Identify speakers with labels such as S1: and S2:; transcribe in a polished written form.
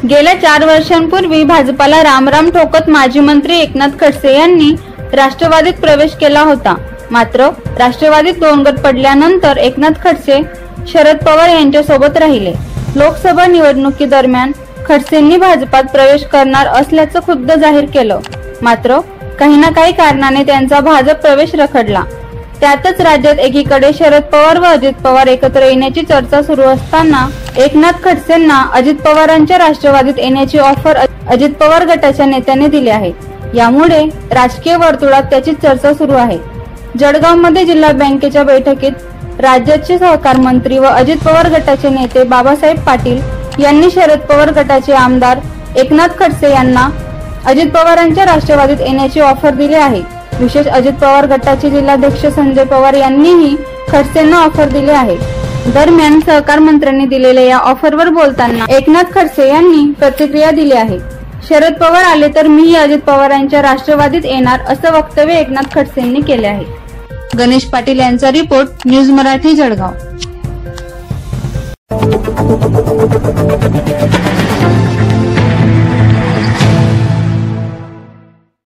S1: गेल्या 4 वर्षांपूर्वी भाजपाला रामराम ठोकत माजी मंत्री एकनाथ खडसे यांनी राष्ट्रवादीत प्रवेश केला होता। मात्र राष्ट्रवादीत 2 गट पडल्यानंतर एकनाथ खडसे शरद पवार यांच्या सोबत राहिले। लोकसभा निवडणुकीदरम्यान खडसेंनी भाजपात प्रवेश करणार असल्याचं खुद्द जाहीर केलं। मात्र काही ना काही कारणाने त्यांचा भाजप प्रवेश रखडला। त्यातच राज्यात एकीकडे शरद पवार व अजित पवार एकत्र येण्याची चर्चा सुरू असताना एकनाथ खडसेंना अजित पवारांच्या राष्ट्रवादीत येण्याची ऑफर अजित पवार गटाच्या नेत्याने दिली आहे। यामुळे राजकीय वर्तुळात त्याची चर्चा सुरू आहे। जळगावमध्ये जिल्हा बँकेच्या बैठकीत राज्याचे सहकार मंत्री व अजित पवार गटाचे नेते बाबासाहेब पाटील यांनी शरद पवार गटाचे आमदार एकनाथ खडसे यांना अजित पवारांच्या राष्ट्रवादीत येण्याची ऑफर दिली आहे। विशेष अजित पवार गटाचे जिल्हाध्यक्ष संजय पवार यांनीही खडसेंना ऑफर दिली आहे। दरम्यान सहकार मंत्र्यांनी दिलेल्या या ऑफरवर बोलताना एकनाथ खडसे यांनी प्रतिक्रिया दिली आहे। शरद पवार आले तर मीही अजित पवारांच्या राष्ट्रवादीत येणार असं वक्तव्य एकनाथ खडसेंनी केले आहे। गणेश पाटील यांचा रिपोर्ट, न्यूज मराठी, जळगाव।